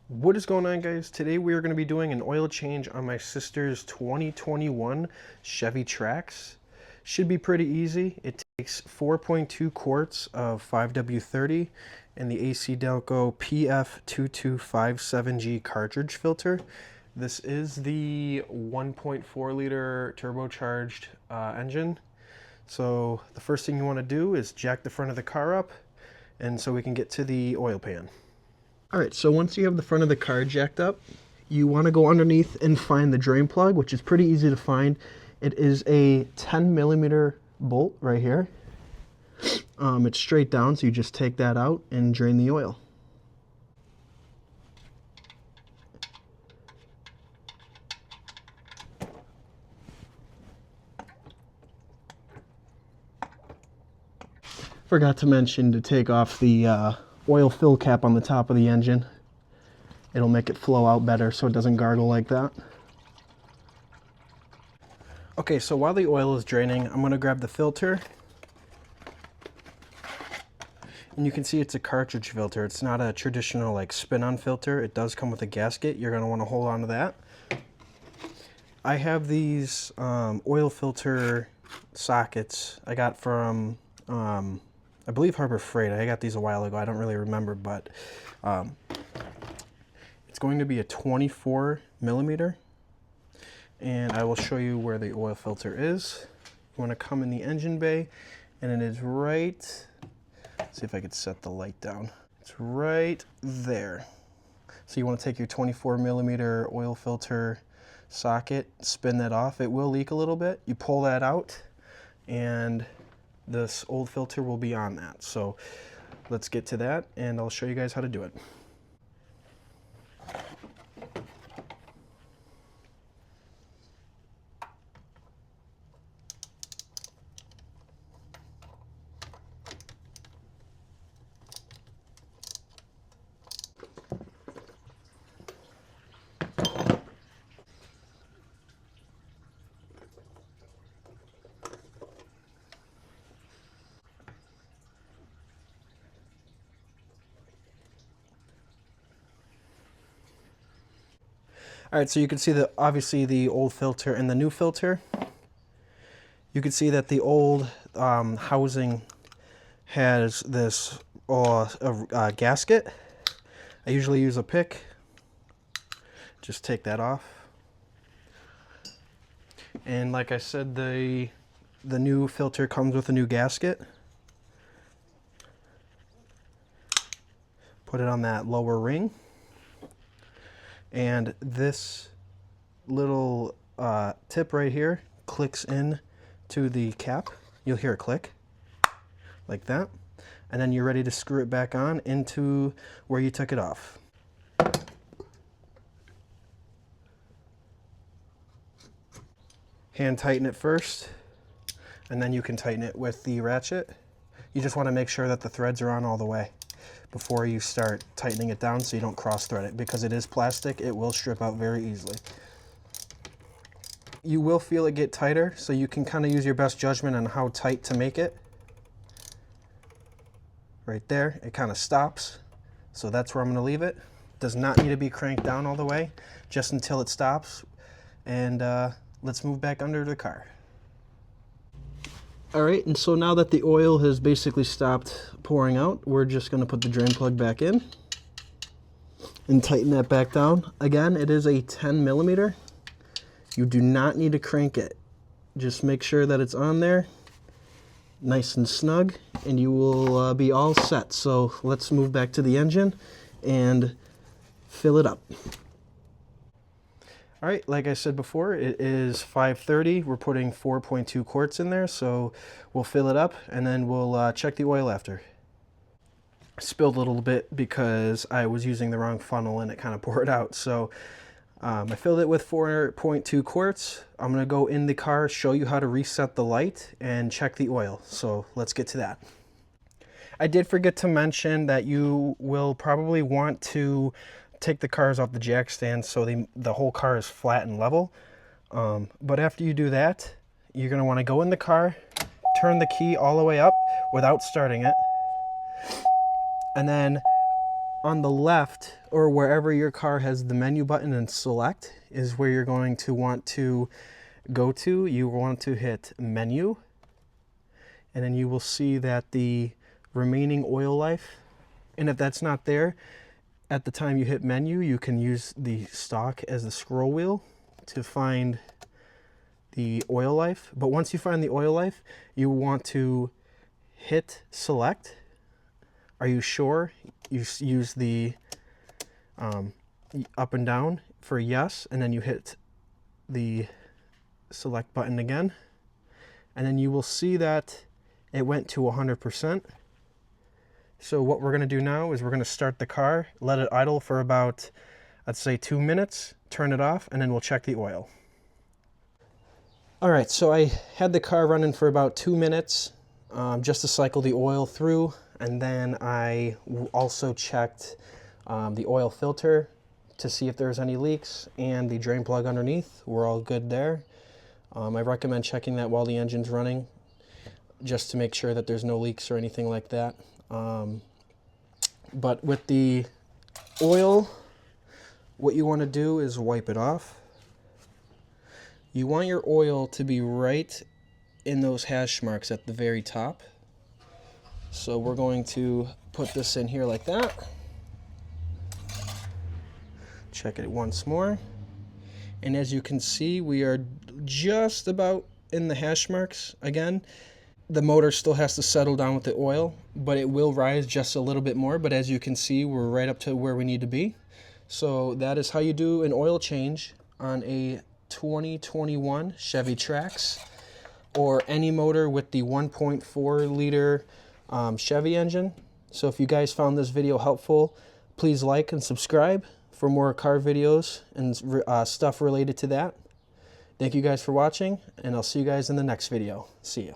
What is going on, guys? Today we are going to be doing an oil change on my sister's 2021 Chevy Trax. Should be pretty easy. It takes 4.2 quarts of 5W30 and the AC Delco PF2257G cartridge filter. This is the 1.4 liter turbocharged engine. So the first thing you want to do is jack the front of the car up, and so we can get to the oil pan. Alright, so once you have the front of the car jacked up, you want to go underneath and find the drain plug, which is pretty easy to find. It is a 10mm bolt right here. It's straight down, so you just take that out and drain the oil. Forgot to mention to take off the oil fill cap on the top of the engine. It'll make it flow out better so it doesn't gargle like that. Okay, so while the oil is draining, I'm going to grab the filter. And you can see it's a cartridge filter. It's not a traditional like spin-on filter. It does come with a gasket. You're going to want to hold on to that. I have these oil filter sockets I got from I believe Harbor Freight. I got these a while ago. I don't really remember, but it's going to be a 24mm, and I will show you where the oil filter is. You want to come in the engine bay, and it is right, let's see if I could set the light down. It's right there. So you want to take your 24mm oil filter socket, spin that off. It will leak a little bit. You pull that out, and this old filter will be on that. So let's get to that, and I'll show you guys how to do it. All right, so you can see that obviously the old filter and the new filter. You can see that the old housing has this gasket. I usually use a pick. Just take that off. And like I said, the new filter comes with a new gasket. Put it on that lower ring. And this little tip right here clicks in to the cap. You'll hear it click like that. And then you're ready to screw it back on into where you took it off. Hand tighten it first, and then you can tighten it with the ratchet. You just want to make sure that the threads are on all the way before you start tightening it down so you don't cross thread it. Because it is plastic, it will strip out very easily. You will feel it get tighter, so you can kind of use your best judgment on how tight to make it. Right there, it kind of stops. So that's where I'm going to leave it. Does not need to be cranked down all the way, just until it stops. And let's move back under the car. All right, and so now that the oil has basically stopped pouring out, we're just going to put the drain plug back in and tighten that back down. Again, it is a 10mm. You do not need to crank it. Just make sure that it's on there, nice and snug, and you will be all set. So let's move back to the engine and fill it up. All right, like I said before, it is 5:30. We're putting 4.2 quarts in there, so we'll fill it up, and then we'll check the oil after. I spilled a little bit because I was using the wrong funnel, and it kind of poured out. So I filled it with 4.2 quarts. I'm going to go in the car, show you how to reset the light, and check the oil. So let's get to that. I did forget to mention that you will probably want to take the cars off the jack stand so the whole car is flat and level. But after you do that, you're going to want to go in the car, turn the key all the way up without starting it, and then On the left, or wherever your car has the menu button and select, is where you're going to want to go to. You want to hit menu, and then you will see that the remaining oil life, and if that's not there at the time you hit menu, you can use the stock as the scroll wheel to find the oil life. But once you find the oil life, you want to hit select. Are you sure? You use the up and down for yes, and then you hit the select button again, and then you will see that it went to 100%. So what we're going to do now is we're going to start the car, let it idle for about, let's say 2 minutes, turn it off, and then we'll check the oil. All right, so I had the car running for about 2 minutes just to cycle the oil through, and then I also checked the oil filter to see if there's any leaks, and the drain plug underneath. We're all good there. I recommend checking that while the engine's running, just to make sure that there's no leaks or anything like that. But with the oil, what you want to do is wipe it off. You want your oil to be right in those hash marks at the very top. So we're going to put this in here like that. Check it once more. And as you can see, we are just about in the hash marks again. The motor still has to settle down with the oil, but it will rise just a little bit more. But as you can see, we're right up to where we need to be. So that is how you do an oil change on a 2021 Chevy Trax, or any motor with the 1.4 liter Chevy engine. So if you guys found this video helpful, please like and subscribe for more car videos and stuff related to that. Thank you guys for watching, and I'll see you guys in the next video. See you.